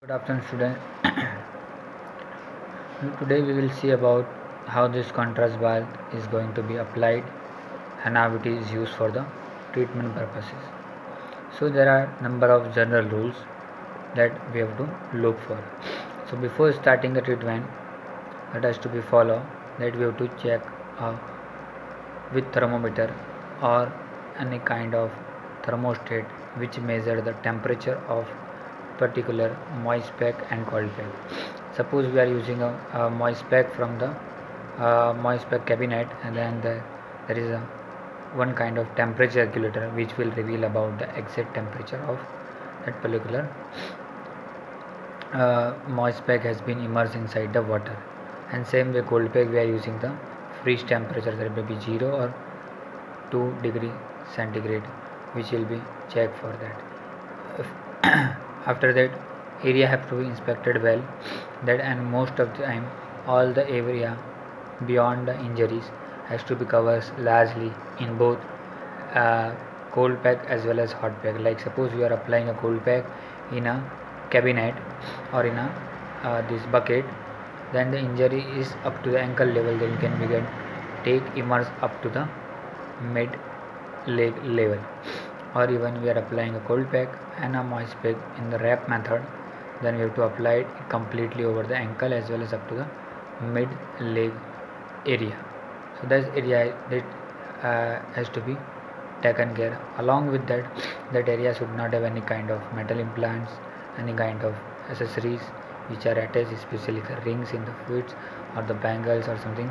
Good afternoon, student. Today we will see about how this contrast bath is going to be applied and how it is used for the treatment purposes. So there are number of general rules that we have to look for. So before starting the treatment, that has to be followed, that we have to check with thermometer or any kind of thermostat which measure the temperature of particular moist pack and cold pack. Suppose we are using a moist pack from the moist pack cabinet, and then there is a one kind of temperature regulator which will reveal about the exact temperature of that particular moist pack has been immersed inside the water. And same way cold pack, we are using the freeze temperature, that may be 0 or 2 degree centigrade, which will be checked for that. After that, area have to be inspected well, that and most of the time all the area beyond the injuries has to be covered largely in both uh, cold pack as well as hot pack. Like suppose you are applying a cold pack in a cabinet or in a this bucket, then the injury is up to the ankle level, then can we get take immerse up to the mid leg level. Or even we are applying a cold pack and a moist pack in the wrap method, then we have to apply it completely over the ankle as well as up to the mid leg area. So that area that has to be taken care. Along with that, that area should not have any kind of metal implants, any kind of accessories which are attached, especially the rings in the feet or the bangles or something.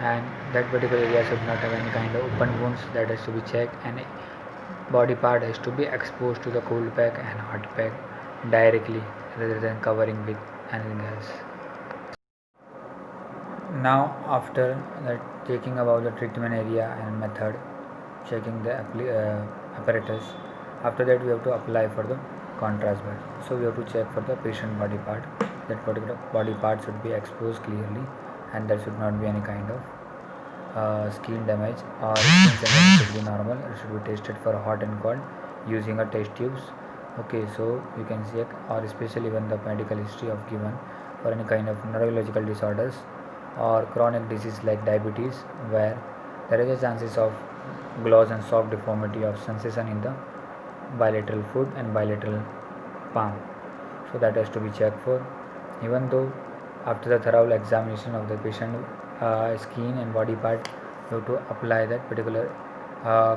And that particular area should not have any kind of open wounds, that has to be checked. And body part has to be exposed to the cold pack and hot pack directly rather than covering with anything else. Now after that, checking about the treatment area and method, checking the apparatus, after that we have to apply for the contrast bath. So we have to check for the patient body part, that particular body part should be exposed clearly and there should not be any kind of skin damage, or skin damage should be normal. It should be tested for hot and cold using a test tubes. Okay, so you can check, or especially when the medical history of given for any kind of neurological disorders or chronic disease like diabetes, where there is a chances of gloss and soft deformity of sensation in the bilateral foot and bilateral palm. So that has to be checked for. Even though after the thorough examination of the patient skin and body part, you have to apply that particular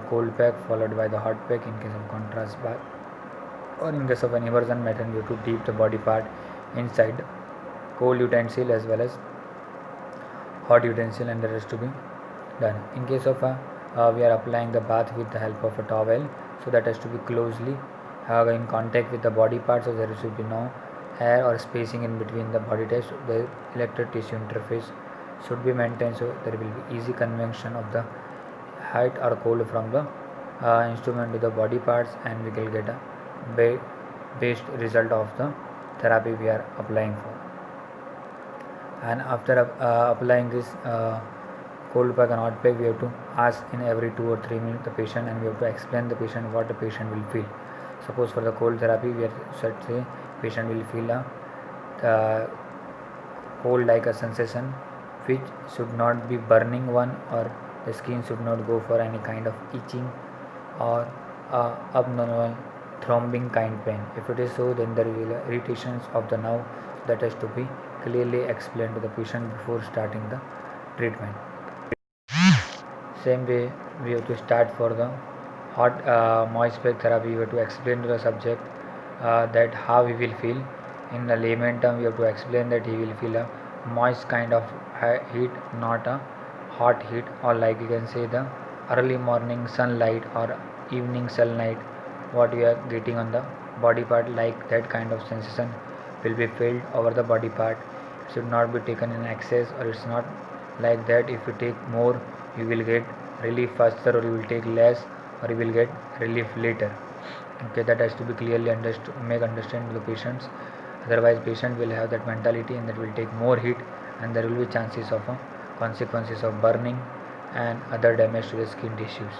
cold pack followed by the hot pack in case of contrast bath, or in case of an immersion method you have to dip the body part inside cold utensil as well as hot utensil, and that has to be done. In case of we are applying the bath with the help of a towel, so that has to be closely in contact with the body part, so there should be no air or spacing in between the body test. The electric tissue interface should be maintained, so there will be easy convection of the hot or cold from the instrument to the body parts, and we will get a best result of the therapy we are applying for. And after applying this cold pack and hot pack, we have to ask in every 2 or 3 minutes the patient, and we have to explain the patient what the patient will feel. Suppose for the cold therapy, we are said say patient will feel a cold like a sensation which should not be burning one, or the skin should not go for any kind of itching or abnormal throbbing kind pain. If it is so, then there will be irritations of the nerve, that has to be clearly explained to the patient before starting the treatment. Same way we have to start for the hot moist pack therapy. We have to explain to the subject that how he will feel. In the layman term, we have to explain that he will feel a moist kind of heat, not a hot heat, or like you can say the early morning sunlight or evening sunlight what we are getting on the body part, like that kind of sensation will be felt over the body part. It should not be taken in excess, or it's not like that if you take more you will get relief faster, or you will take less or you will get relief later. Okay, that has to be clearly understand to the patients. Otherwise patient will have that mentality and that will take more heat, and there will be chances of consequences of burning and other damage to the skin tissues.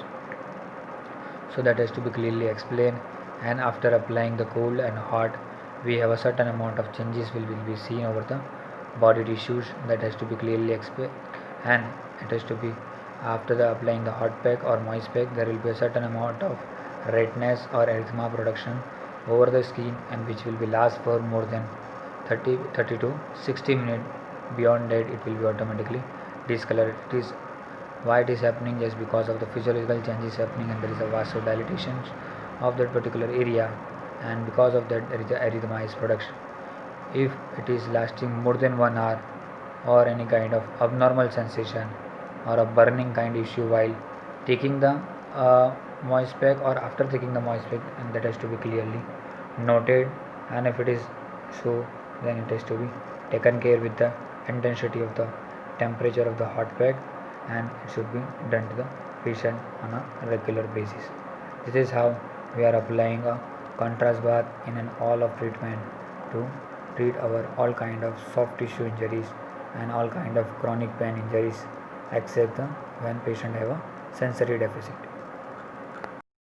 So that has to be clearly explained. And after applying the cold and hot we have a certain amount of changes will be seen over the body tissues that has to be clearly explained, and it has to be after the applying the hot pack or moist pack there will be a certain amount of redness or erythema production over the skin, and which will be last for more than 30 to 60 minutes. Beyond that it will be automatically discolored. It is why it is happening, just because of the physiological changes happening, and there is a vasodilation of that particular area, and because of that there is a erythema is production. If it is lasting more than 1 hour, or any kind of abnormal sensation or a burning kind issue while taking the moist pack or after taking the moist pack, and that has to be clearly noted. And if it is so, then it has to be taken care with the intensity of the temperature of the hot pack, and it should be done to the patient on a regular basis. This is how we are applying a contrast bath in an all of treatment to treat our all kind of soft tissue injuries and all kind of chronic pain injuries, except the when patient have a sensory deficit.